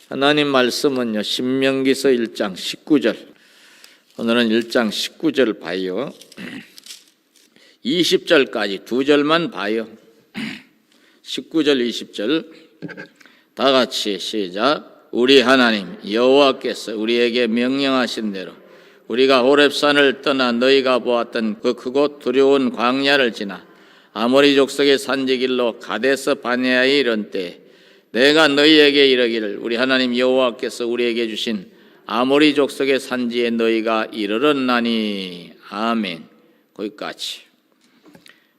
하나님 말씀은요, 신명기서 1장 19절. 오늘은 1장 19절 봐요. 20절까지 두 절만 봐요. 19절 20절 다 같이 시작. 우리 하나님 여호와께서 우리에게 명령하신 대로 우리가 호렙산을 떠나 너희가 보았던 그 크고 두려운 광야를 지나 아모리 족속의 산지길로 가데스 바네아에 이른 때에 내가 너희에게 이르기를 우리 하나님 여호와께서 우리에게 주신 아모리 족속의 산지에 너희가 이르렀나니. 아멘. 거기까지.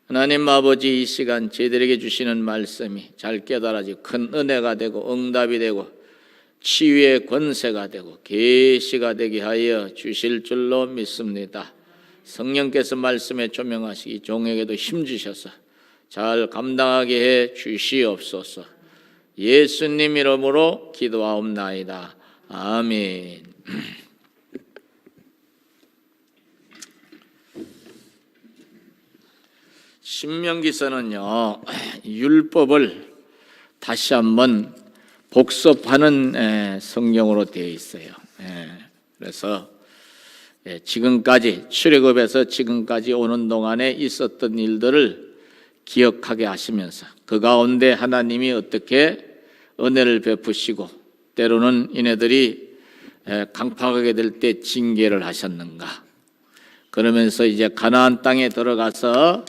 하나님 아버지, 이 시간 저희들에게 주시는 말씀이 잘 깨달아지고 큰 은혜가 되고 응답이 되고 치유의 권세가 되고 계시가 되게 하여 주실 줄로 믿습니다. 성령께서 말씀에 조명하시기 종에게도 힘 주셔서 잘 감당하게 해 주시옵소서. 예수님 이름으로 기도하옵나이다. 아멘. 신명기서는요, 율법을 다시 한번 복습하는 성경으로 되어 있어요. 그래서 지금까지 출애굽에서 지금까지 오는 동안에 있었던 일들을 기억하게 하시면서 그 가운데 하나님이 어떻게 은혜를 베푸시고 때로는 이네들이 강팍하게 될 때 징계를 하셨는가. 그러면서 이제 가나안 땅에 들어가서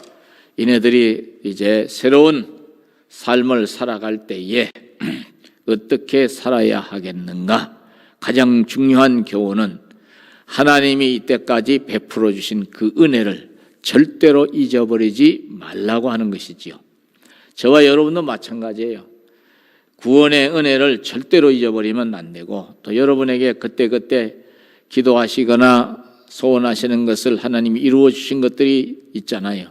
이네들이 이제 새로운 삶을 살아갈 때에 어떻게 살아야 하겠는가. 가장 중요한 교훈은 하나님이 이때까지 베풀어 주신 그 은혜를 절대로 잊어버리지 말라고 하는 것이지요. 저와 여러분도 마찬가지예요. 구원의 은혜를 절대로 잊어버리면 안 되고, 또 여러분에게 그때그때 기도하시거나 소원하시는 것을 하나님이 이루어 주신 것들이 있잖아요.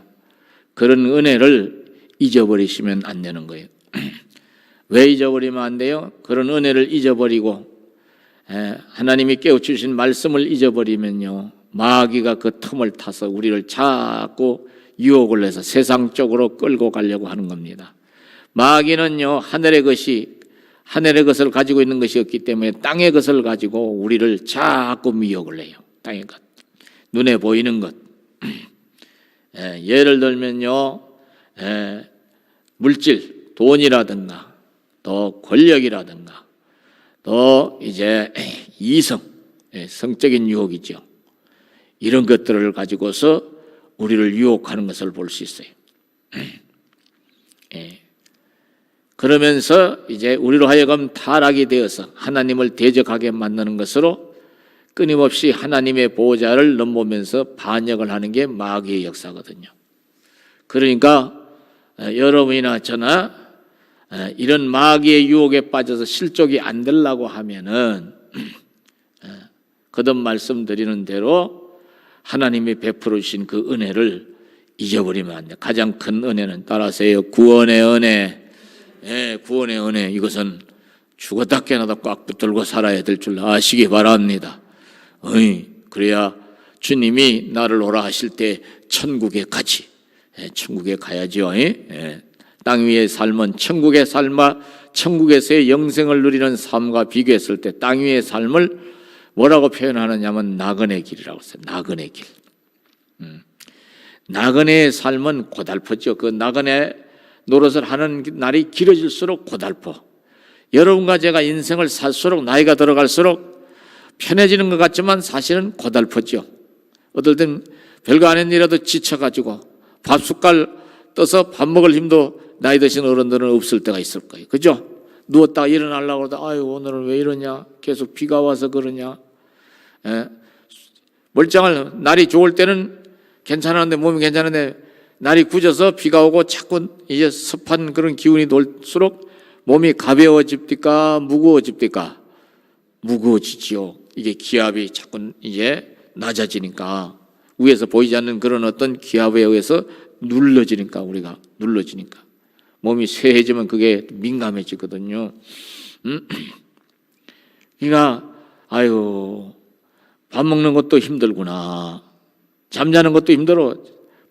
그런 은혜를 잊어버리시면 안 되는 거예요. 왜 잊어버리면 안 돼요? 그런 은혜를 잊어버리고 하나님이 깨우치신 말씀을 잊어버리면요, 마귀가 그 틈을 타서 우리를 자꾸 유혹을 해서 세상 쪽으로 끌고 가려고 하는 겁니다. 마귀는요, 하늘의 것을 가지고 있는 것이 없기 때문에 땅의 것을 가지고 우리를 자꾸 미혹을 해요. 땅의 것, 눈에 보이는 것. 예를 들면요, 물질, 돈이라든가 또 권력이라든가 또 이제 이성, 성적인 유혹이죠. 이런 것들을 가지고서 우리를 유혹하는 것을 볼 수 있어요. 그러면서 이제 우리로 하여금 타락이 되어서 하나님을 대적하게 만드는 것으로 끊임없이 하나님의 보호자를 넘보면서 반역을 하는 게 마귀의 역사거든요. 그러니까 여러분이나 저나 이런 마귀의 유혹에 빠져서 실족이 안 되려고 하면은 거듭 말씀드리는 대로 하나님이 베풀어 주신 그 은혜를 잊어버리면 안 돼요. 가장 큰 은혜는 따라서요, 구원의 은혜. 구원의 은혜, 이것은 죽었다 깨어나다 꽉 붙들고 살아야 될 줄 아시기 바랍니다. 그래야 주님이 나를 오라 하실 때 천국에 가지. 천국에 가야지요. 땅 위의 삶은 천국의 삶과 천국에서의 영생을 누리는 삶과 비교했을 때 땅 위의 삶을 뭐라고 표현하느냐면 나그네 길이라고 했어요. 나그네 길. 나그네의 삶은 고달프죠. 그 나그네 노릇을 하는 날이 길어질수록 고달퍼. 여러분과 제가 인생을 살수록 나이가 들어갈수록 편해지는 것 같지만 사실은 고달프죠. 어떨 땐 별거 아닌 일이라도 지쳐가지고 밥 숟갈 떠서 밥 먹을 힘도 나이 드신 어른들은 없을 때가 있을 거예요. 그죠? 누웠다가 일어나려고 그러다 아유, 오늘은 왜 이러냐, 계속 비가 와서 그러냐. 멀쩡할 날이 좋을 때는 괜찮았는데, 몸이 괜찮은데 날이 굳어서 비가 오고 자꾸 이제 습한 그런 기운이 돌수록 몸이 가벼워집니까? 무거워집니까? 무거워지지요. 이게 기압이 자꾸 이제 낮아지니까, 위에서 보이지 않는 그런 어떤 기압에 의해서 눌러지니까, 우리가 눌러지니까 몸이 쇠해지면 그게 민감해지거든요. 그러니까 아유, 밥 먹는 것도 힘들구나, 잠자는 것도 힘들어,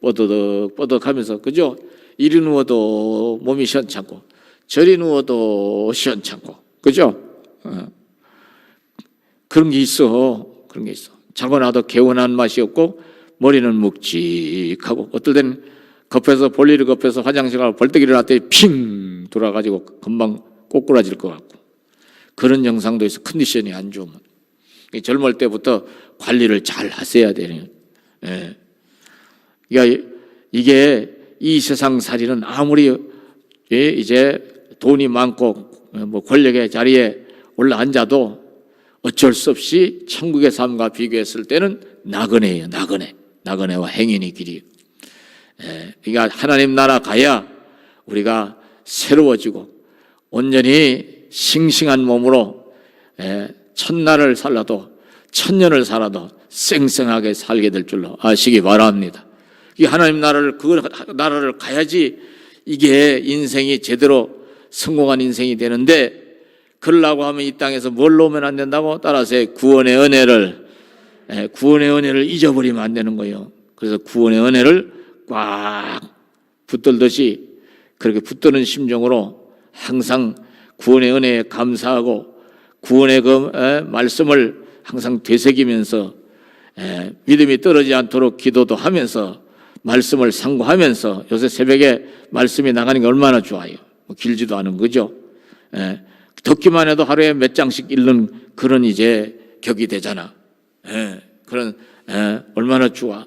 뻐덕뻐덕하면서, 그죠? 이리 누워도 몸이 시원찮고 저리 누워도 시원찮고, 그죠? 그런 게 있어. 그런 게 있어. 자고 나도 개운한 맛이 없고 머리는 묵직하고 어떨 땐 급해서 볼 일이 급해서 화장실 가고 벌떡 일어났더니 핑 돌아가지고 금방 꼬꾸라질 것 같고 그런 증상도 있어. 컨디션이 안 좋으면. 젊을 때부터 관리를 잘 하셔야 되는. 예. 그러니까 이게 이 세상 살이는 아무리 이제 돈이 많고 뭐 권력의 자리에 올라앉아도 어쩔 수 없이 천국의 삶과 비교했을 때는 나그네예요. 나그네와 행인의 길이에요. 그러니까 하나님 나라 가야 우리가 새로워지고 온전히 싱싱한 몸으로 천날을 살아도 천년을 살아도 쌩쌩하게 살게 될 줄로 아시기 바랍니다. 이 하나님 나라를 그 나라를 가야지 이게 인생이 제대로 성공한 인생이 되는데 그러려고 하면 이 땅에서 뭘 놓으면 안 된다고? 따라서 구원의 은혜를 잊어버리면 안 되는 거예요. 그래서 구원의 은혜를 꽉 붙들듯이 그렇게 붙드는 심정으로 항상 구원의 은혜에 감사하고 구원의 그 말씀을 항상 되새기면서 믿음이 떨어지지 않도록 기도도 하면서 말씀을 상고하면서 요새 새벽에 말씀이 나가는 게 얼마나 좋아요. 뭐 길지도 않은 거죠. 듣기만 해도 하루에 몇 장씩 읽는 그런 이제 격이 되잖아. 그런 얼마나 좋아.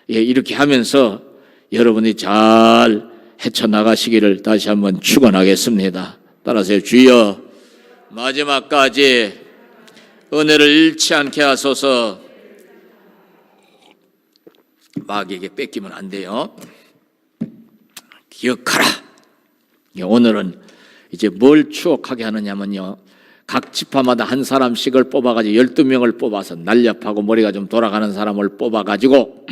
이렇게 하면서 여러분이 잘 헤쳐나가시기를 다시 한번 축원하겠습니다. 따라서 주여 마지막까지 은혜를 잃지 않게 하소서. 마귀에게 뺏기면 안 돼요. 기억하라. 오늘은 이제 뭘 추억하게 하느냐면요, 각 지파마다 한 사람씩을 뽑아가지고 12명을 뽑아서 날렵하고 머리가 좀 돌아가는 사람을 뽑아가지고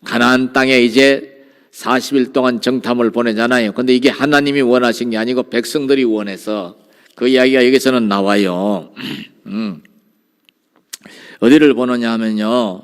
가나안 땅에 이제 40일 동안 정탐을 보내잖아요. 근데 이게 하나님이 원하신 게 아니고 백성들이 원해서 그 이야기가 여기서는 나와요. 어디를 보느냐 하면요,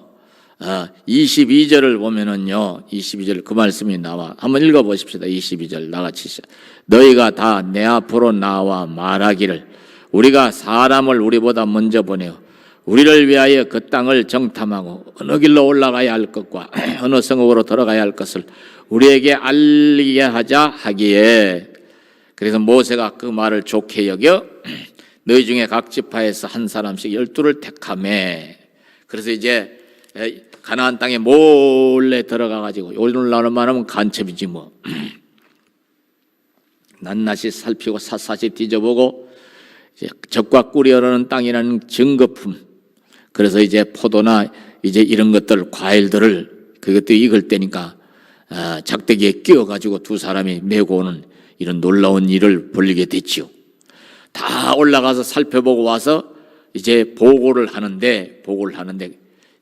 22절을 보면은요, 22절 그 말씀이 나와. 한번 읽어보십시다. 22절 나같이. 너희가 다 내 앞으로 나와 말하기를 우리가 사람을 우리보다 먼저 보내어 우리를 위하여 그 땅을 정탐하고 어느 길로 올라가야 할 것과 어느 성읍으로 들어가야 할 것을 우리에게 알리게 하자 하기에, 그래서 모세가 그 말을 좋게 여겨 너희 중에 각 지파에서 한 사람씩 12를 택하매. 그래서 이제 가나안 땅에 몰래 들어가가지고 오늘날로 말하면 간첩이지 뭐. 낱낱이 살피고 샅샅이 뒤져보고 이제 적과 꿀이 흐르는 땅이라는 증거품. 그래서 이제 포도나 이제 이런 것들 과일들을 그것도 익을 때니까 작대기에 끼워가지고 두 사람이 메고 오는 이런 놀라운 일을 벌이게 됐지요. 다 올라가서 살펴보고 와서 이제 보고를 하는데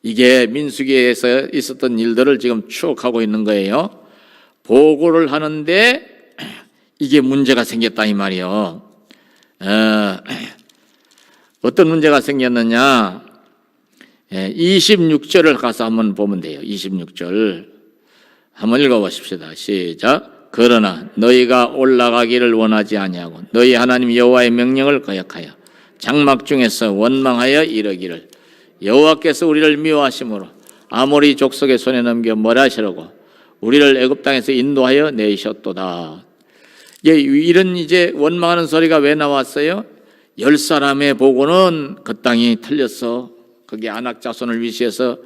이게 민수기에서 있었던 일들을 지금 추억하고 있는 거예요. 보고를 하는데 이게 문제가 생겼다 이 말이에요. 어떤 문제가 생겼느냐, 26절을 가서 한번 보면 돼요. 26절 한번 읽어보십시다. 시작. 그러나 너희가 올라가기를 원하지 아니하고 너희 하나님 여호와의 명령을 거역하여 장막 중에서 원망하여 이르기를 여호와께서 우리를 미워하심으로 아모리 족속의 손에 넘겨 멸하시려고 우리를 애굽 땅에서 인도하여 내셨도다. 이런 이제 원망하는 소리가 왜 나왔어요? 10사람의 보고는 그 땅이 틀렸어. 거기 아낙 자손을 위시해서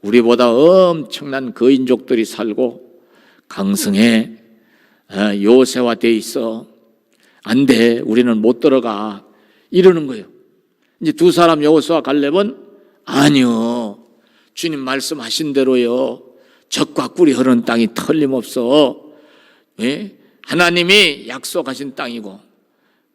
우리보다 엄청난 거인족들이 살고 강성해 요새화되어 있어. 안 돼. 우리는 못 들어가. 이러는 거예요. 이제 두 사람 여호수아 갈렙은 아니요. 주님 말씀하신 대로요. 적과 꿀이 흐르는 땅이 틀림없어. 예? 하나님이 약속하신 땅이고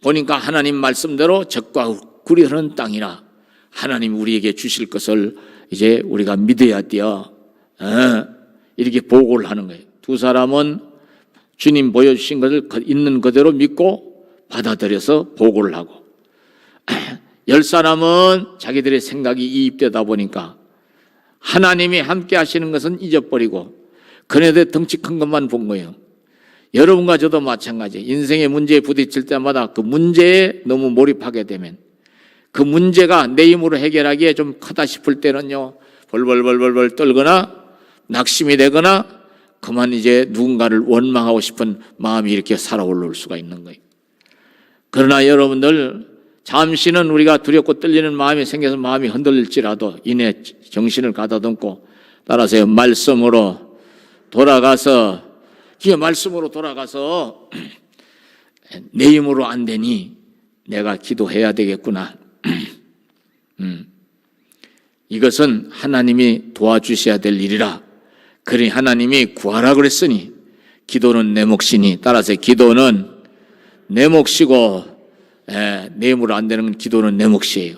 보니까 하나님 말씀대로 적과 꿀이 흐르는 땅이라 하나님 우리에게 주실 것을 이제 우리가 믿어야 돼요. 이렇게 보고를 하는 거예요. 두 사람은 주님 보여주신 것을 있는 그대로 믿고 받아들여서 보고를 하고 10사람은 자기들의 생각이 이입되다 보니까 하나님이 함께 하시는 것은 잊어버리고 그네들 덩치 큰 것만 본 거예요. 여러분과 저도 마찬가지. 인생의 문제에 부딪힐 때마다 그 문제에 너무 몰입하게 되면 그 문제가 내 힘으로 해결하기에 좀 크다 싶을 때는요, 벌벌벌벌 떨거나 낙심이 되거나 그만 이제 누군가를 원망하고 싶은 마음이 이렇게 살아올라올 수가 있는 거예요. 그러나 여러분들, 잠시는 우리가 두렵고 떨리는 마음이 생겨서 마음이 흔들릴지라도 이내 정신을 가다듬고, 따라서 말씀으로 돌아가서, 말씀으로 돌아가서 내 힘으로 안 되니 내가 기도해야 되겠구나. 이것은 하나님이 도와주셔야 될 일이라. 그러니 하나님이 구하라 그랬으니 기도는 내 몫이니, 따라서 기도는 내 몫이고, 내 힘으로 안 되는 건 기도는 내 몫이에요.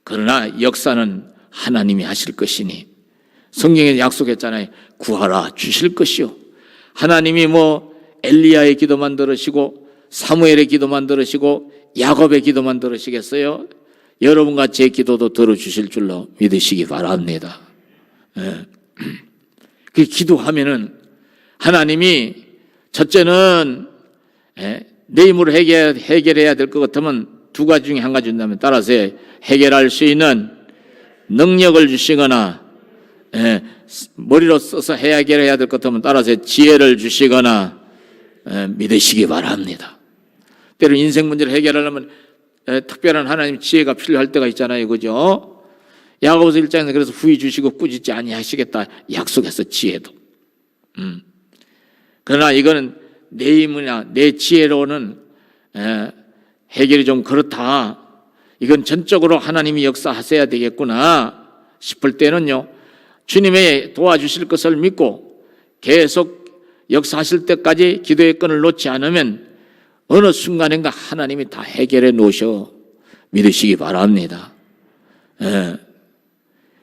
그러나 역사는 하나님이 하실 것이니, 성경에 약속했잖아요. 구하라 주실 것이요. 하나님이 뭐 엘리야의 기도만 들으시고 사무엘의 기도만 들으시고 야곱의 기도만 들으시겠어요? 여러분과 제 기도도 들어주실 줄로 믿으시기 바랍니다. 그 기도하면은 하나님이 첫째는 내 힘으로 해결해야 될 것 같으면 두 가지 중에 한 가지 준다면, 따라서 해결할 수 있는 능력을 주시거나, 머리로 써서 해결해야 될 것 같으면 따라서 지혜를 주시거나 믿으시기 바랍니다. 때로 인생 문제를 해결하려면 특별한 하나님 지혜가 필요할 때가 있잖아요, 그죠? 야고보서 1장에서 그래서 후히 주시고 꾸짖지 아니하시겠다 약속했어, 지혜도. 그러나 이거는 내 힘이나 내 지혜로는 해결이 좀 그렇다. 이건 전적으로 하나님이 역사하셔야 되겠구나 싶을 때는요, 주님의 도와주실 것을 믿고 계속 역사하실 때까지 기도의 끈을 놓지 않으면 어느 순간인가 하나님이 다 해결해 놓으셔 믿으시기 바랍니다.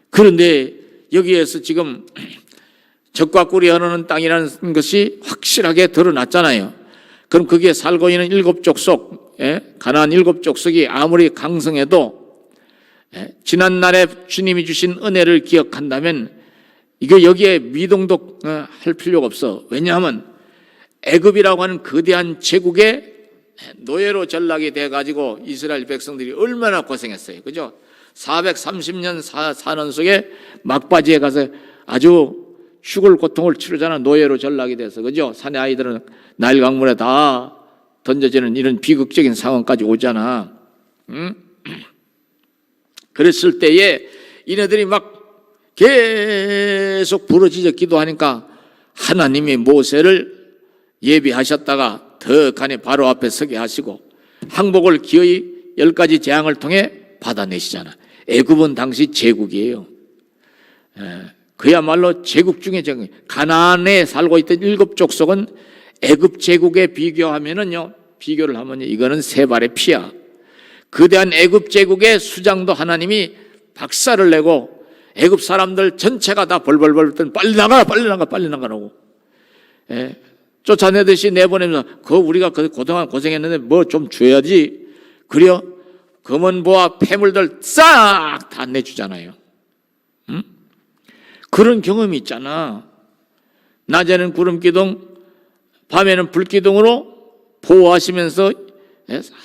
그런데 여기에서 지금 적과 꿀이 흐르는 땅이라는 것이 확실하게 드러났잖아요. 그럼 거기에 살고 있는 일곱 족속, 가나안 일곱 족속이 아무리 강성해도 지난날에 주님이 주신 은혜를 기억한다면 이거 여기에 미동도 할 필요가 없어. 왜냐하면 애굽이라고 하는 거대한 제국에 노예로 전락이 돼가지고 이스라엘 백성들이 얼마나 고생했어요, 그죠? 430년 사는 속에 막바지에 가서 아주 죽을 고통을 치르잖아. 노예로 전락이 돼서, 그죠? 산의 아이들은 나일 강물에 다 던져지는 이런 비극적인 상황까지 오잖아. 그랬을 때에 이네들이 막 계속 부르짖어 기도하니까 하나님이 모세를 예비하셨다가 더 간에 바로 앞에 서게 하시고 항복을 기어이 10가지 재앙을 통해 받아내시잖아. 애굽은 당시 제국이에요. 그야말로 제국 중에 제국. 가나안에 살고 있던 일곱 족속은 애굽 제국에 비교하면은요, 비교를 하면요, 이거는 세 발의 피야. 거대한 애굽 제국의 수장도 하나님이 박살을 내고 애굽 사람들 전체가 다 벌벌벌 떨 빨리 나가 빨리 나가 빨리 나가라고 쫓아내듯이 내보내면서 우리가 그동안 고생했는데 뭐 좀 줘야지. 그래요? 검은 보화 폐물들 싹 다 내주잖아요. 그런 경험이 있잖아. 낮에는 구름기둥, 밤에는 불기둥으로 보호하시면서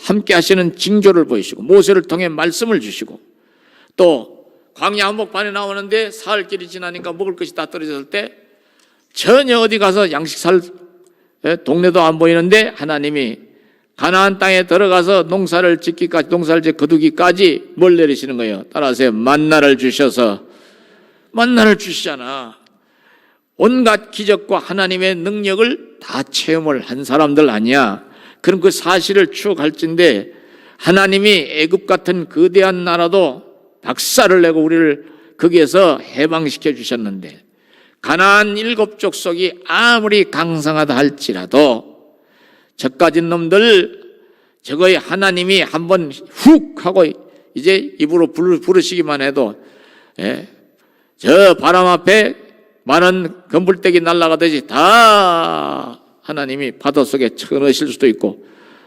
함께 하시는 징조를 보이시고 모세를 통해 말씀을 주시고, 또 광야 한복판에 나오는데 사흘 길이 지나니까 먹을 것이 다 떨어졌을 때 전혀 어디 가서 양식 살 동네도 안 보이는데 하나님이 가나안 땅에 들어가서 농사를 짓기까지, 농사를 거두기까지 뭘 내리시는 거예요? 따라서 만나를 주셔서, 만나를 주시잖아. 온갖 기적과 하나님의 능력을 다 체험을 한 사람들 아니야. 그럼 그 사실을 추억할진데 하나님이 애굽 같은 거대한 나라도 박살을 내고 우리를 거기에서 해방시켜 주셨는데, 가나안 일곱 족속이 아무리 강성하다 할지라도 저까진 놈들 저거에 하나님이 한번 훅 하고 이제 입으로 부르시기만 해도 저 바람 앞에 많은 건불대기 날아가듯이 다 하나님이 바다 속에 쳐넣으실 수도 있고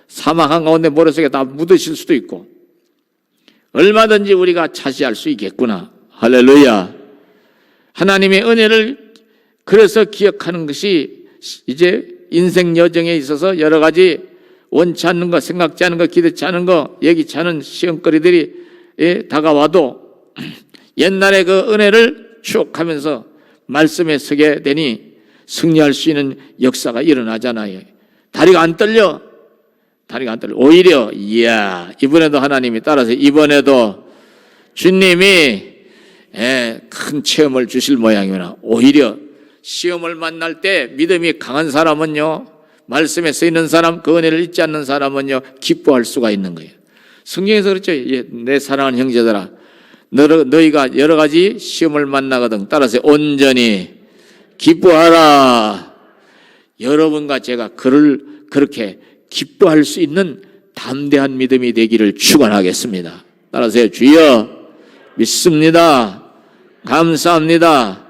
사막 한가운데 모래속에 다 묻으실 수도 있고 얼마든지 우리가 차지할 수 있겠구나. 할렐루야. 하나님의 은혜를 그래서 기억하는 것이 이제 인생 여정에 있어서 여러 가지 원치 않는 거, 생각지 않은 거, 기대치 않은 거, 예기치 않은 시험거리들이 다가와도 옛날의 그 은혜를 추억하면서 말씀에 서게 되니 승리할 수 있는 역사가 일어나잖아요. 다리가 안 떨려. 오히려 이야, 이번에도 하나님이 따라서 이번에도 주님이 큰 체험을 주실 모양이구나. 오히려 시험을 만날 때 믿음이 강한 사람은요, 말씀에 서 있는 사람, 그 은혜를 잊지 않는 사람은요, 기뻐할 수가 있는 거예요. 성경에서 그렇죠. 내 사랑하는 형제들아, 너희가 여러 가지 시험을 만나거든 따라서 온전히 기뻐하라. 여러분과 제가 그렇게 기뻐할 수 있는 담대한 믿음이 되기를 축원하겠습니다. 따라서 주여 믿습니다. 감사합니다.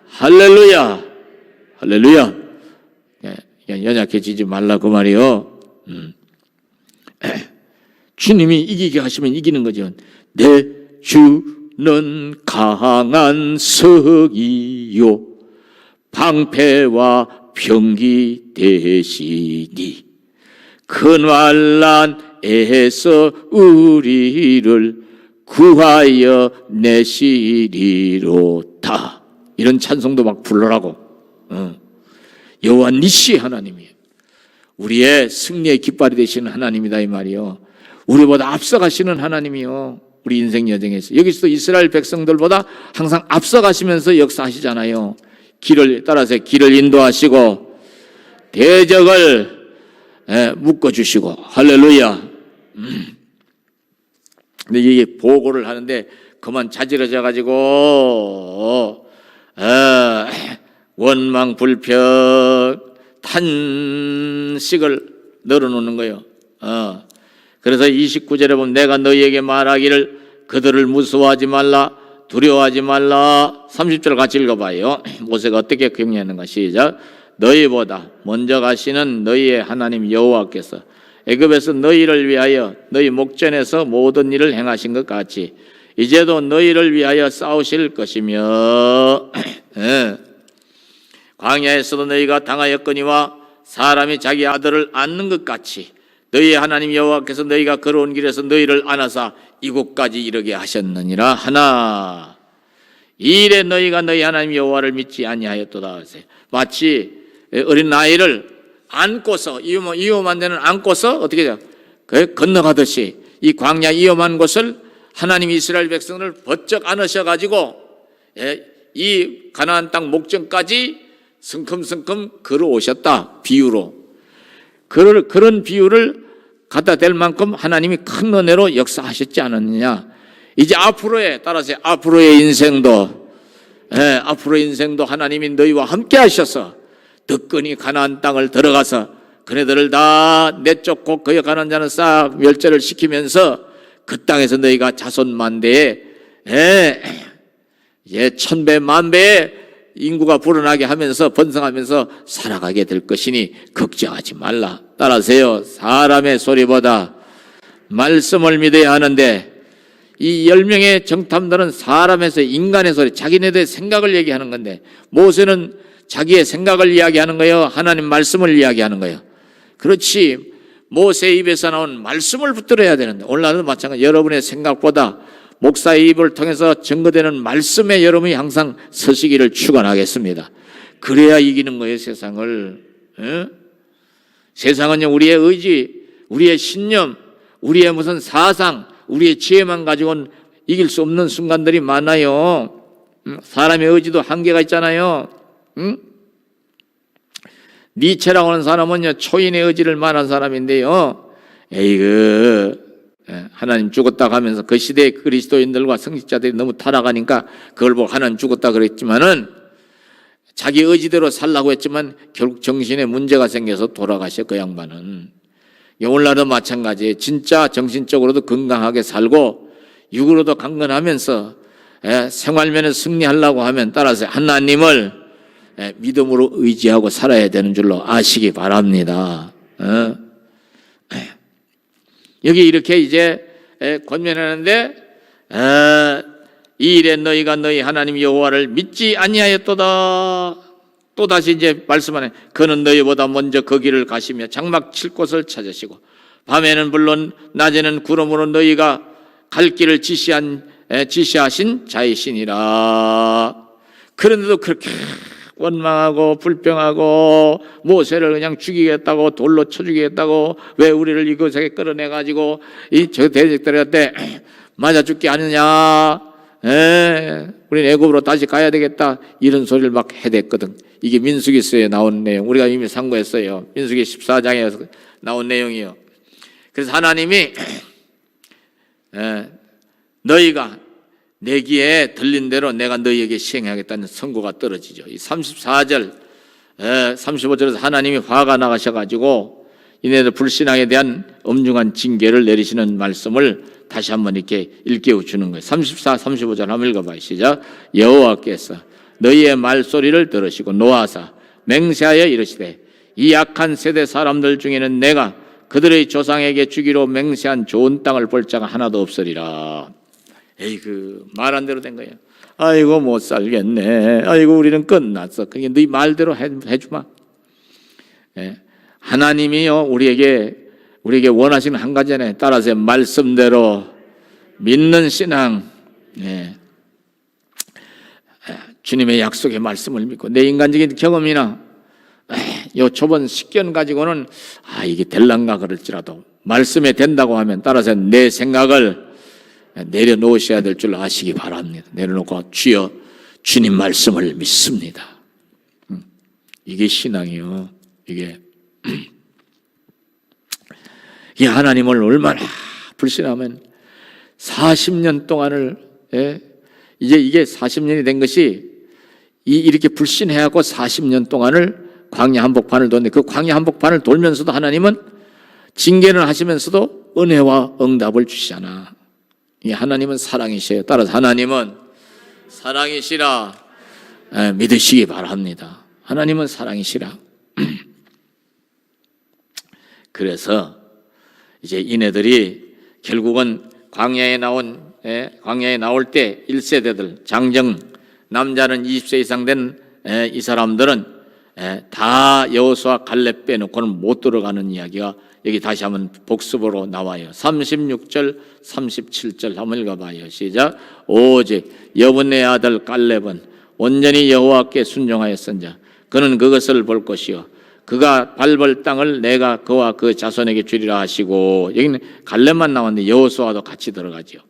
할렐루야. 연약해지지 말라 그 말이요. 주님이 이기게 하시면 이기는 거죠. 내 주는 강한 성이요 방패와 병기 되시니 큰 환난에서 우리를 구하여 내시리로다. 이런 찬송도 막 불러라고. 여호와 니시 하나님이에요. 우리의 승리의 깃발이 되시는 하나님이다 이 말이요. 우리보다 앞서가시는 하나님이요. 우리 인생 여정에서 여기서도 이스라엘 백성들보다 항상 앞서가시면서 역사하시잖아요. 길을 따라서 길을 인도하시고 대적을 묶어주시고 할렐루야. 근데 이게 보고를 하는데 그만 자지러져 가지고 원망 불평 탄식을 늘어놓는 거예요. 그래서 29절에 보면 내가 너희에게 말하기를 그들을 무서워하지 말라 두려워하지 말라. 30절 같이 읽어봐요. 모세가 어떻게 격려했는가. 시작. 너희보다 먼저 가시는 너희의 하나님 여호와께서 애굽에서 너희를 위하여 너희 목전에서 모든 일을 행하신 것 같이 이제도 너희를 위하여 싸우실 것이며 광야에서도 너희가 당하였거니와 사람이 자기 아들을 안는 것 같이 너희의 하나님 여호와께서 너희가 걸어온 길에서 너희를 안아사 이곳까지 이르게 하셨느니라 하나. 이 일에 너희가 너희 하나님 여호와를 믿지 아니하였도다. 마치 어린 아이를 안고서 위험한 데는 안고서 어떻게 돼요? 건너가듯이 이 광야 위험한 곳을 하나님 이스라엘 백성을 번쩍 안으셔가지고 이 가나안 땅 목전까지 성큼성큼 걸어오셨다. 비유로 그런 비유를 갖다 댈 만큼 하나님이 큰 은혜로 역사하셨지 않았느냐. 이제 앞으로의 따라서 앞으로의 인생도 하나님이 너희와 함께 하셔서 득건이 가나안 땅을 들어가서 그네들을 다 내쫓고 그에 가난 자는 싹 멸절을 시키면서 그 땅에서 너희가 자손만대에 천배 만배의 인구가 불어나게 하면서 번성하면서 살아가게 될 것이니 걱정하지 말라. 따라서요, 사람의 소리보다 말씀을 믿어야 하는데 이 10명의 정탐들은 사람에서 인간의 소리, 자기네들의 생각을 얘기하는 건데 모세는 자기의 생각을 이야기하는 거예요? 하나님 말씀을 이야기하는 거예요? 그렇지. 모세 입에서 나온 말씀을 붙들어야 되는데 오늘날도 마찬가지. 여러분의 생각보다 목사의 입을 통해서 증거되는 말씀에 여러분이 항상 서시기를 축원하겠습니다. 그래야 이기는 거예요, 세상을. 세상은요, 우리의 의지, 우리의 신념, 우리의 무슨 사상, 우리의 지혜만 가지고는 이길 수 없는 순간들이 많아요. 사람의 의지도 한계가 있잖아요. 니체라고 하는 사람은요, 초인의 의지를 말한 사람인데요. 하나님 죽었다 하면서 그 시대의 그리스도인들과 성직자들이 너무 타락하니까 그걸 보고 하나님 죽었다 그랬지만은 자기 의지대로 살라고 했지만 결국 정신에 문제가 생겨서 돌아가셔. 그 양반은. 오늘날도 마찬가지예요. 진짜 정신적으로도 건강하게 살고 육으로도 강건하면서 생활면에 승리하려고 하면 따라서 하나님을 믿음으로 의지하고 살아야 되는 줄로 아시기 바랍니다. 여기 이렇게 이제 권면하는데 이 일에 너희가 너희 하나님 여호와를 믿지 아니하였도다. 또 다시 이제 말씀하네. 그는 너희보다 먼저 그 길을 가시며 장막 칠 곳을 찾으시고 밤에는 물론 낮에는 구름으로 너희가 갈 길을 지시하신 자이시니라. 그런데도 그렇게 원망하고 불평하고 모세를 그냥 죽이겠다고, 돌로 쳐 죽이겠다고, 왜 우리를 이곳에 끌어내 가지고 저 대적들한테 맞아 죽게 하느냐, 우리는 애굽으로 다시 가야 되겠다, 이런 소리를 막 해댔거든. 이게 민수기서에 나온 내용, 우리가 이미 상고했어요. 민수기 14장에서 나온 내용이요. 그래서 하나님이 너희가 내 귀에 들린 대로 내가 너희에게 시행하겠다는 선고가 떨어지죠. 이 34절, 35절에서 하나님이 화가 나가셔가지고 이네들 불신앙에 대한 엄중한 징계를 내리시는 말씀을 다시 한번 이렇게 일깨워 주는 거예요. 34, 35절 한번 읽어봐요. 시작. 여호와께서 너희의 말소리를 들으시고 노하사 맹세하여 이르시되 이 악한 세대 사람들 중에는 내가 그들의 조상에게 주기로 맹세한 좋은 땅을 볼 자가 하나도 없으리라. 에이그, 말한 대로 된 거예요. 아이고 못 살겠네, 아이고 우리는 끝났어. 그게 네 말대로 해주마. 하나님이요 우리에게 원하시는 한 가지는 따라서 말씀대로 믿는 신앙, 주님의 약속의 말씀을 믿고 내 인간적인 경험이나 요 초본 식견 가지고는 이게 될란가 그럴지라도 말씀에 된다고 하면 따라서 내 생각을 내려놓으셔야 될 줄 아시기 바랍니다. 내려놓고 주여 주님 말씀을 믿습니다. 이게 신앙이요. 이게 하나님을 얼마나 불신하면 40년 동안을, 이제 이게 40년이 된 것이 이렇게 불신해갖고 40년 동안을 광야 한복판을 도는데 그 광야 한복판을 돌면서도 하나님은 징계는 하시면서도 은혜와 응답을 주시잖아. 하나님은 사랑이셔요. 따라서 하나님은 사랑이시라 믿으시기 바랍니다. 하나님은 사랑이시라. 그래서 이제 이네들이 결국은 광야에 나올 때 1세대들 장정 남자는 20세 이상 된 이 사람들은 다 여호수아 갈렙 빼놓고는 못 들어가는 이야기가 여기 다시 한번 복습으로 나와요. 36절 37절 한번 읽어봐요. 시작. 오직 여분의 아들 갈렙은 온전히 여호와께 순종하였은자 그는 그것을 볼 것이요 그가 밟을 땅을 내가 그와 그 자손에게 주리라 하시고, 여기는 갈렙만 나왔는데 여호수아도 같이 들어가죠.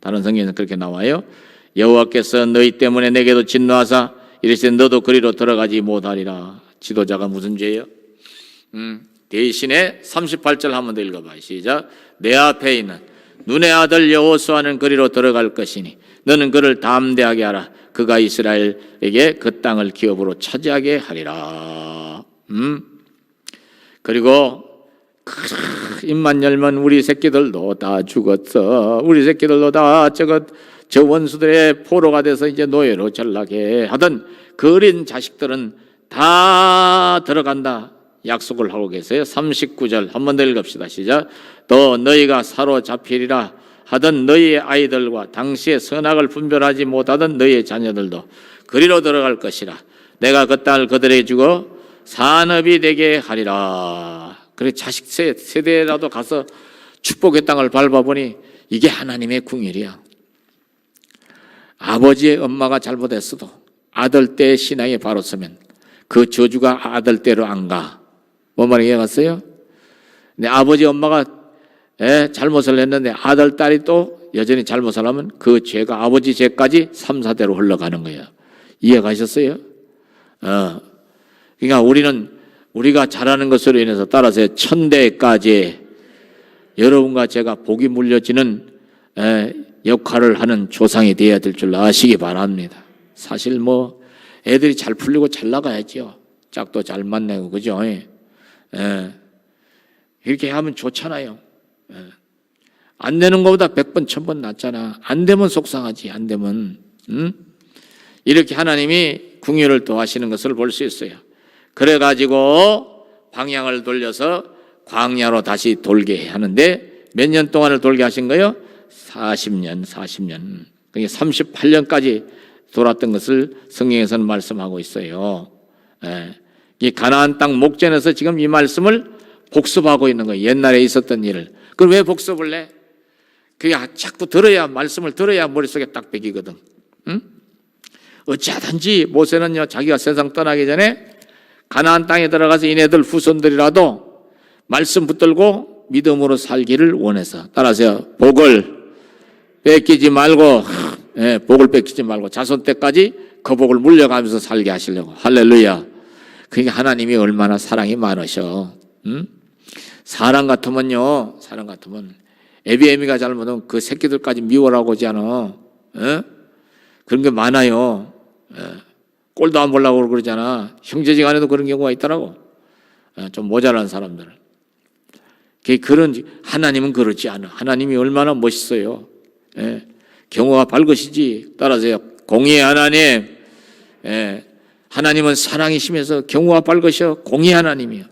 다른 성경에는 그렇게 나와요. 여호와께서 너희 때문에 내게도 진노하사 이르시되 너도 그리로 들어가지 못하리라. 지도자가 무슨 죄예요? 대신에 38절 한번 더 읽어봐요. 시작. 내 앞에 있는 눈의 아들 여호수아는 그리로 들어갈 것이니 너는 그를 담대하게 하라. 그가 이스라엘에게 그 땅을 기업으로 차지하게 하리라. 그리고 입만 열면 우리 새끼들도 다 죽었어. 우리 새끼들도 다 저 원수들의 포로가 돼서 이제 노예로 전락해 하던 그 어린 자식들은 다 들어간다 약속을 하고 계세요. 39절 한 번 더 읽읍시다. 시작. 또 너희가 사로잡히리라 하던 너희의 아이들과 당시에 선악을 분별하지 못하던 너희의 자녀들도 그리로 들어갈 것이라. 내가 그 땅을 그들에게 주고 산업이 되게 하리라. 그래 자식 세대라도 가서 축복의 땅을 밟아보니 이게 하나님의 궁일이야. 아버지의 엄마가 잘못했어도 아들 때의 신앙이 바로 서면 그 저주가 아들 때로 안 가. 뭔 말인지 알았어요? 근데 아버지 엄마가 잘못을 했는데 아들 딸이 또 여전히 잘못을 하면 그 죄가 아버지 죄까지 3, 4대로 흘러가는 거예요. 이해가셨어요? 그러니까 우리가 잘하는 것으로 인해서 따라서 1000대까지 여러분과 제가 복이 물려지는 역할을 하는 조상이 되어야 될 줄 아시기 바랍니다. 사실 뭐 애들이 잘 풀리고 잘 나가야죠. 짝도 잘 만나고 그죠? 이렇게 하면 좋잖아요. 안 되는 것보다 100번 1000번 낫잖아. 안 되면 속상하지. 안 되면 이렇게 하나님이 궁유를 더하시는 것을 볼 수 있어요. 그래가지고 방향을 돌려서 광야로 다시 돌게 하는데 몇 년 동안을 돌게 하신 거예요? 40년. 그러니까 38년까지 돌았던 것을 성경에서는 말씀하고 있어요. 이 가나안 땅 목전에서 지금 이 말씀을 복습하고 있는 거예요. 옛날에 있었던 일을. 그걸 왜 복습을 해? 그게 자꾸 들어야, 말씀을 들어야 머릿속에 딱 배기거든. 응? 어찌하든지 모세는요, 자기가 세상 떠나기 전에 가나안 땅에 들어가서 이네들 후손들이라도 말씀 붙들고 믿음으로 살기를 원해서, 따라서요, 복을 뺏기지 말고, 복을 뺏기지 말고 자손 때까지 그 복을 물려가면서 살게 하시려고. 할렐루야. 그러니까 하나님이 얼마나 사랑이 많으셔. 응? 사람 같으면 에비에미가 잘못하면 그 새끼들까지 미워라고 하지 않아. 그런 게 많아요. 꼴도 안 보려고 그러잖아. 형제지간에도 그런 경우가 있더라고. 좀 모자란 사람들. 그런, 하나님은 그렇지 않아. 하나님이 얼마나 멋있어요. 경우가 밝으시지. 따라서요, 공의의 하나님. 하나님은 사랑이시면서 경우가 밝으셔. 공의의 하나님이요.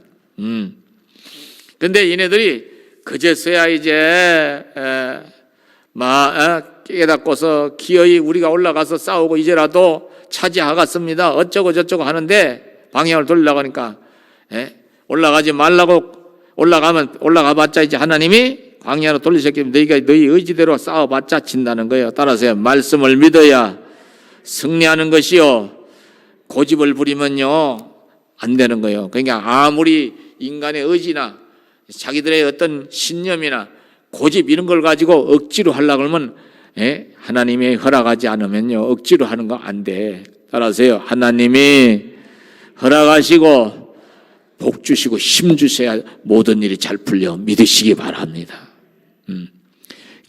근데 얘네들이 그제서야 이제 깨닫고서 기어이 우리가 올라가서 싸우고 이제라도 차지하겠습니다. 어쩌고 저쩌고 하는데 방향을 돌리려고 하니까 올라가지 말라고, 올라가봤자 이제 하나님이 광야로 돌리셨기 때문에 너희가 너희 의지대로 싸워봤자 진다는 거예요. 따라서 말씀을 믿어야 승리하는 것이요, 고집을 부리면요 안 되는 거예요. 그러니까 아무리 인간의 의지나 자기들의 어떤 신념이나 고집 이런 걸 가지고 억지로 하려고 하면 하나님이 허락하지 않으면요 억지로 하는 거 안 돼. 따라서요, 하나님이 허락하시고 복 주시고 힘 주셔야 모든 일이 잘 풀려 믿으시기 바랍니다.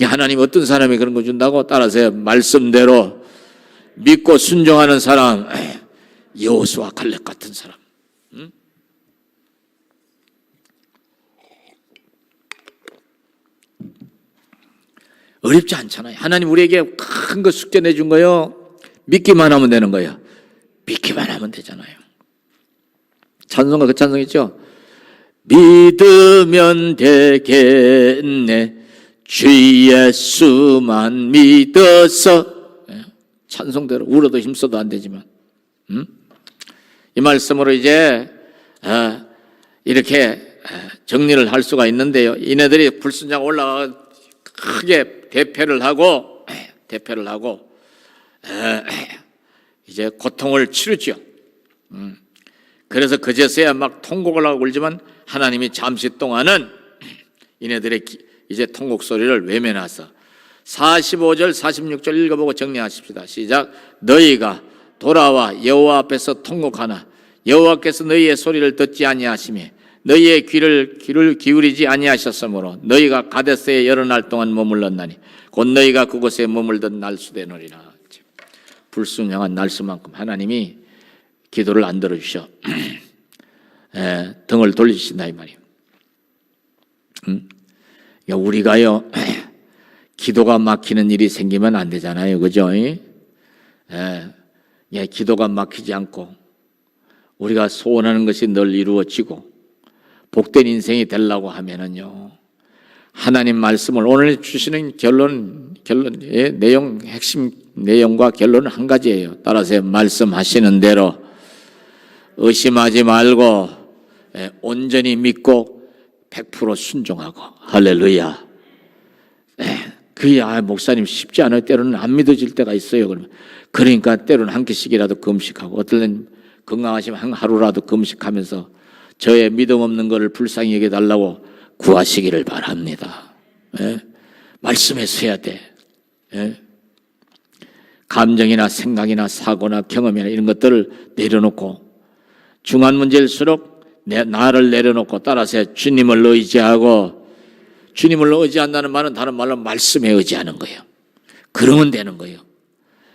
하나님 어떤 사람이 그런 거 준다고? 따라서요, 말씀대로 믿고 순종하는 사람, 여호수아 갈렙 같은 사람. 어렵지 않잖아요. 하나님 우리에게 큰 거 숙제 내준 거요, 믿기만 하면 되는 거예요. 믿기만 하면 되잖아요. 찬송가 그 찬송 있죠? 믿으면 되겠네, 주 예수만 믿어서. 찬송대로 울어도 힘써도 안 되지만, 이 말씀으로 이제 이렇게 정리를 할 수가 있는데요, 이네들이 불순종 올라가 크게 대패를 하고 이제 고통을 치르죠. 그래서 그제서야 막 통곡을 하고 울지만 하나님이 잠시 동안은 이네들의 이제 통곡 소리를 외면하사 45절 46절 읽어보고 정리하십시다. 시작. 너희가 돌아와 여호와 앞에서 통곡하나 여호와께서 너희의 소리를 듣지 아니하시며 너희의 귀를 기울이지 아니하셨으므로 너희가 가데스에 여러 날 동안 머물렀나니 곧 너희가 그곳에 머물던 날수 되느니라. 불순종한 날수만큼 하나님이 기도를 안 들어주셔. 등을 돌리신다 이 말이에요. 우리가요 기도가 막히는 일이 생기면 안 되잖아요, 그죠? 기도가 막히지 않고 우리가 소원하는 것이 늘 이루어지고 복된 인생이 되려고 하면은요, 하나님 말씀을 오늘 주시는 결론의 내용, 핵심 내용과 결론은 한 가지예요. 따라서 말씀하시는 대로 의심하지 말고 온전히 믿고 100% 순종하고. 할렐루야. 그게 목사님 쉽지 않아요. 때로는 안 믿어질 때가 있어요. 그러니까 때로는 한 끼씩이라도 금식하고, 어떨 땐 건강하시면 한 하루라도 금식하면서 저의 믿음 없는 것을 불쌍히 여겨달라고 구하시기를 바랍니다. 말씀에 서야 돼. 감정이나 생각이나 사고나 경험이나 이런 것들을 내려놓고, 중요한 문제일수록 나를 내려놓고 따라서 주님을 의지하고, 주님을 의지한다는 말은 다른 말로 말씀에 의지하는 거예요. 그러면 되는 거예요.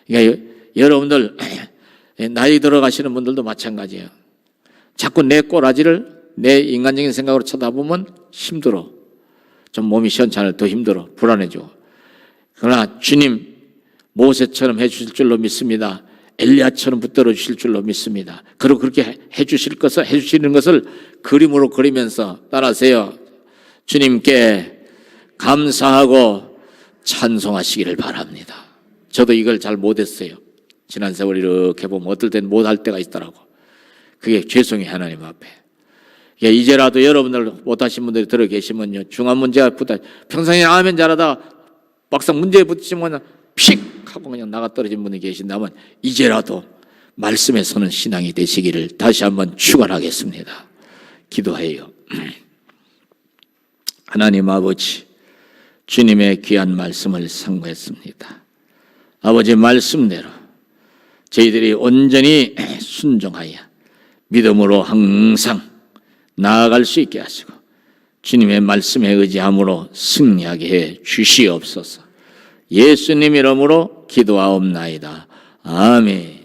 그러니까 여러분들 나이 들어가시는 분들도 마찬가지예요. 자꾸 내 꼬라지를 내 인간적인 생각으로 쳐다보면 힘들어. 좀 몸이 시원찮아, 더 힘들어, 불안해져. 그러나 주님 모세처럼 해주실 줄로 믿습니다. 엘리야처럼 붙들어 주실 줄로 믿습니다. 그리고 그렇게 해주시는 것을 그림으로 그리면서 따라서요, 주님께 감사하고 찬송하시기를 바랍니다. 저도 이걸 잘 못했어요. 지난 세월 이렇게 보면 어떨 땐 못할 때가 있더라고. 그게 죄송해요, 하나님 앞에. 이제라도 여러분들 못하신 분들이 들어 계시면요, 중한 문제가 붙어 평생에 아멘 잘하다가 막상 문제에 부딪히면 픽 하고 그냥 나가 떨어진 분이 계신다면 이제라도 말씀에 서는 신앙이 되시기를 다시 한번 축원하겠습니다. 기도해요. 하나님 아버지, 주님의 귀한 말씀을 상고했습니다. 아버지 말씀대로 저희들이 온전히 순종하여 믿음으로 항상 나아갈 수 있게 하시고 주님의 말씀에 의지함으로 승리하게 해 주시옵소서. 예수님 이름으로 기도하옵나이다. 아멘.